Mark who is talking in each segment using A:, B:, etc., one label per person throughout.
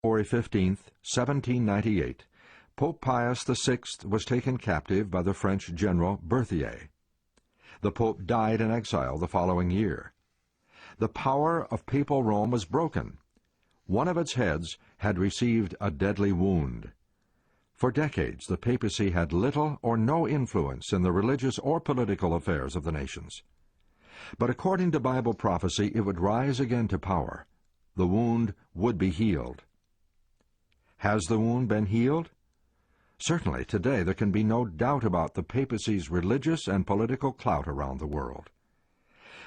A: February 15, 1798, Pope Pius VI was taken captive by the French general Berthier. The Pope died in exile the following year. The power of papal Rome was broken. One of its heads had received a deadly wound. For decades, the papacy had little or no influence in the religious or political affairs of the nations. But according to Bible prophecy, it would rise again to power. The wound would be healed. Has the wound been healed? Certainly, today there can be no doubt about the papacy's religious and political clout around the world.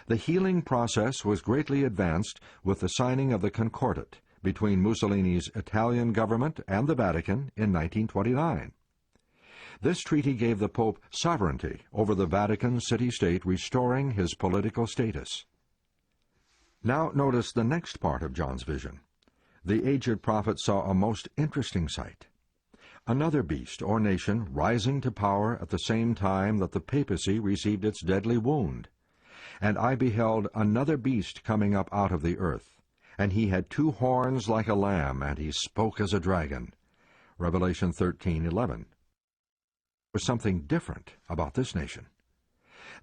A: The healing process was greatly advanced with the signing of the Concordat between Mussolini's Italian government and the Vatican in 1929. This treaty gave the Pope sovereignty over the Vatican city-state, restoring his political status. Now notice the next part of John's vision. The aged prophet saw a most interesting sight. Another beast or nation rising to power at the same time that the papacy received its deadly wound. And I beheld another beast coming up out of the earth, and he had 2 horns like a lamb, and he spoke as a dragon. Revelation 13:11. There was something different about this nation.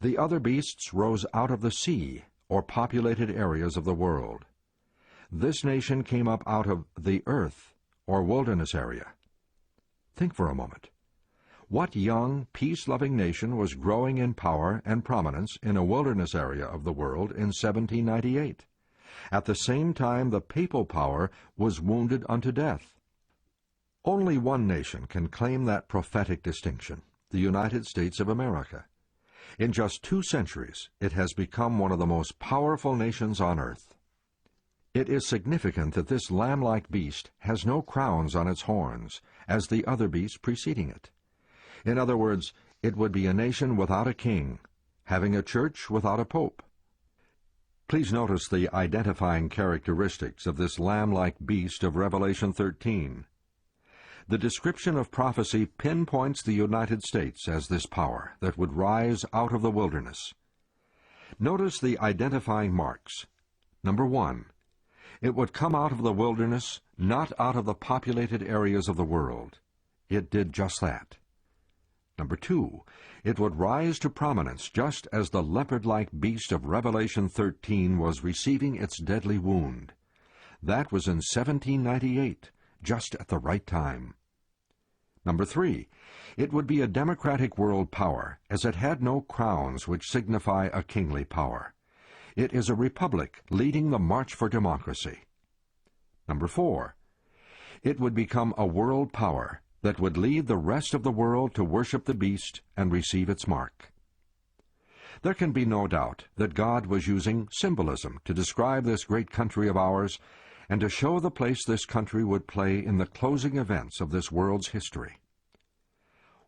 A: The other beasts rose out of the sea, or populated areas of the world. This nation came up out of the earth, or wilderness area. Think for a moment. What young, peace-loving nation was growing in power and prominence in a wilderness area of the world in 1798? At the same time, the papal power was wounded unto death. Only one nation can claim that prophetic distinction, the United States of America. In just 2 centuries, it has become one of the most powerful nations on earth. It is significant that this lamb-like beast has no crowns on its horns, as the other beasts preceding it. In other words, it would be a nation without a king, having a church without a pope. Please notice the identifying characteristics of this lamb-like beast of Revelation 13. The description of prophecy pinpoints the United States as this power that would rise out of the wilderness. Notice the identifying marks. Number 1, it would come out of the wilderness, not out of the populated areas of the world. It did just that. Number 2, it would rise to prominence just as the leopard-like beast of Revelation 13 was receiving its deadly wound. That was in 1798, just at the right time. Number 3, it would be a democratic world power, as it had no crowns which signify a kingly power. It is a republic leading the march for democracy. Number 4, it would become a world power that would lead the rest of the world to worship the beast and receive its mark. There can be no doubt that God was using symbolism to describe this great country of ours and to show the place this country would play in the closing events of this world's history.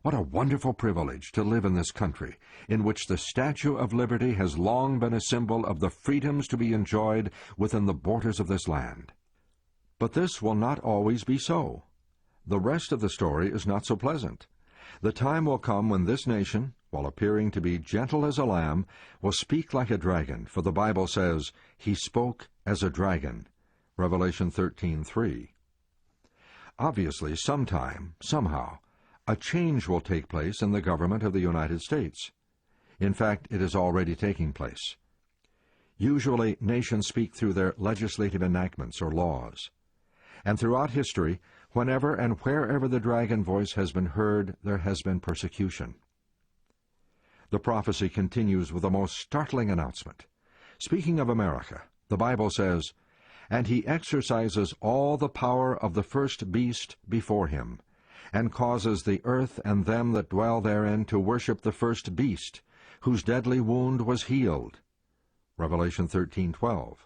A: What a wonderful privilege to live in this country, in which the Statue of Liberty has long been a symbol of the freedoms to be enjoyed within the borders of this land. But this will not always be so. The rest of the story is not so pleasant. The time will come when this nation, while appearing to be gentle as a lamb, will speak like a dragon, for the Bible says, "He spoke as a dragon." Revelation 13:3. Obviously, sometime, somehow, a change will take place in the government of the United States. In fact, it is already taking place. Usually, nations speak through their legislative enactments or laws. And throughout history, whenever and wherever the dragon voice has been heard, there has been persecution. The prophecy continues with a most startling announcement. Speaking of America, the Bible says, "And he exercises all the power of the first beast before him, and causes the earth and them that dwell therein to worship the first beast, whose deadly wound was healed." Revelation 13:12.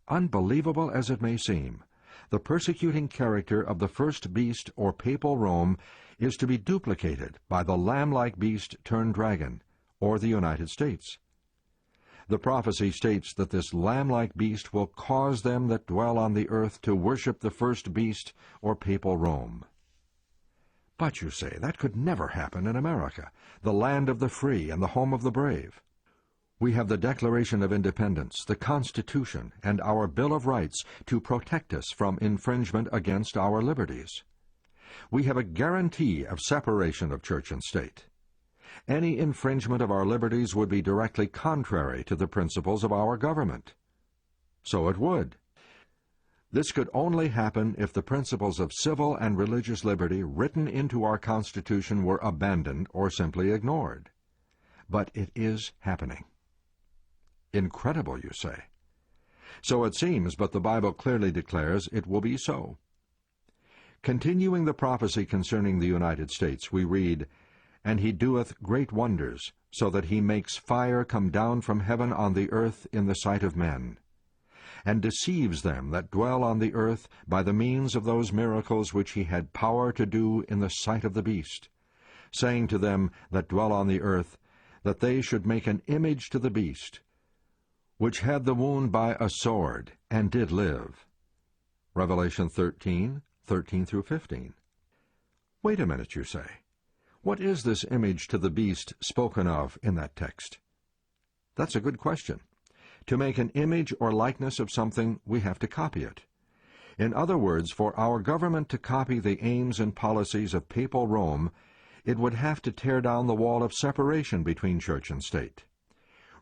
A: Unbelievable as it may seem, the persecuting character of the first beast or papal Rome is to be duplicated by the lamb-like beast turned dragon, or the United States. The prophecy states that this lamb-like beast will cause them that dwell on the earth to worship the first beast or papal Rome. But you say, that could never happen in America, the land of the free and the home of the brave. We have the Declaration of Independence, the Constitution, and our Bill of Rights to protect us from infringement against our liberties. We have a guarantee of separation of church and state. Any infringement of our liberties would be directly contrary to the principles of our government. So it would. This could only happen if the principles of civil and religious liberty written into our Constitution were abandoned or simply ignored. But it is happening. Incredible, you say. So it seems, but the Bible clearly declares it will be so. Continuing the prophecy concerning the United States, we read, "And he doeth great wonders, so that he makes fire come down from heaven on the earth in the sight of men, and deceives them that dwell on the earth by the means of those miracles which he had power to do in the sight of the beast, saying to them that dwell on the earth, that they should make an image to the beast, which had the wound by a sword, and did live." Revelation 13 through 15. Wait a minute, you say. What is this image to the beast spoken of in that text? That's a good question. To make an image or likeness of something, we have to copy it. In other words, for our government to copy the aims and policies of papal Rome, it would have to tear down the wall of separation between church and state.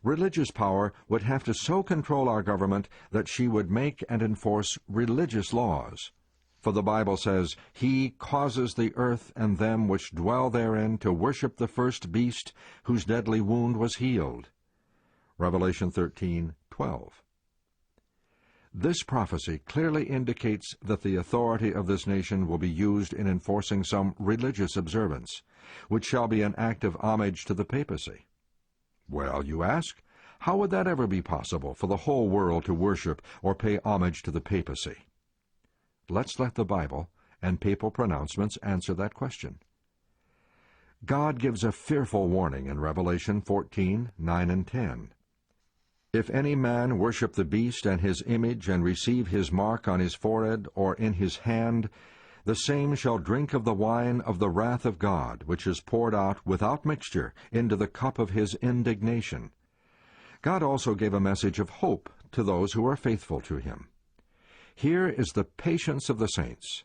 A: Religious power would have to so control our government that she would make and enforce religious laws. For the Bible says, "He causes the earth and them which dwell therein to worship the first beast, whose deadly wound was healed." Revelation 13:12. This prophecy clearly indicates that the authority of this nation will be used in enforcing some religious observance, which shall be an act of homage to the papacy. Well, you ask, how would that ever be possible for the whole world to worship or pay homage to the papacy? Let's let the Bible and papal pronouncements answer that question. God gives a fearful warning in Revelation 14:9 and 10. "If any man worship the beast and his image, and receive his mark on his forehead or in his hand, the same shall drink of the wine of the wrath of God, which is poured out without mixture into the cup of his indignation." God also gave a message of hope to those who are faithful to him. Here is the patience of the saints.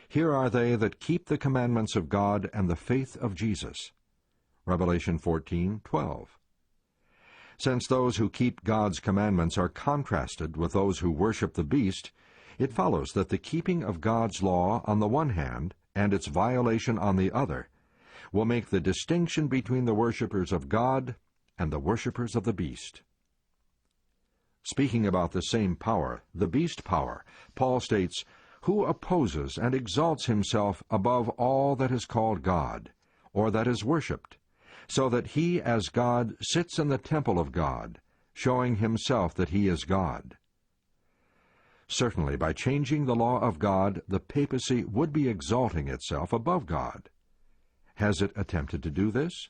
A: Here are they that keep the commandments of God and the faith of Jesus. Revelation 14:12. Since those who keep God's commandments are contrasted with those who worship the beast, it follows that the keeping of God's law on the one hand and its violation on the other will make the distinction between the worshippers of God and the worshippers of the beast. Speaking about the same power, the beast power, Paul states, "Who opposes and exalts himself above all that is called God, or that is worshipped, so that he as God sits in the temple of God, showing himself that he is God." Certainly, by changing the law of God, the papacy would be exalting itself above God. Has it attempted to do this?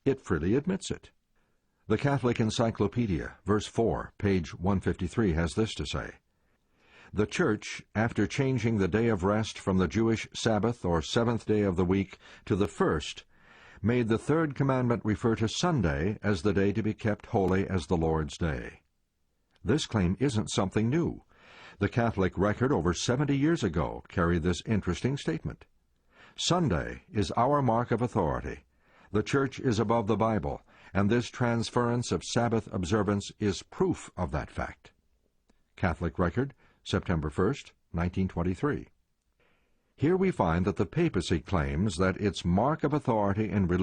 A: It freely admits it. The Catholic Encyclopedia, verse 4, page 153, has this to say, "The Church, after changing the day of rest from the Jewish Sabbath or seventh day of the week to the first, made the third commandment refer to Sunday as the day to be kept holy as the Lord's day." This claim isn't something new. The Catholic record over 70 years ago carried this interesting statement. Sunday is our mark of authority. The Church is above the Bible, and this transference of Sabbath observance is proof of that fact. Catholic record, September 1st, 1923. Here we find that the papacy claims that its mark of authority in religion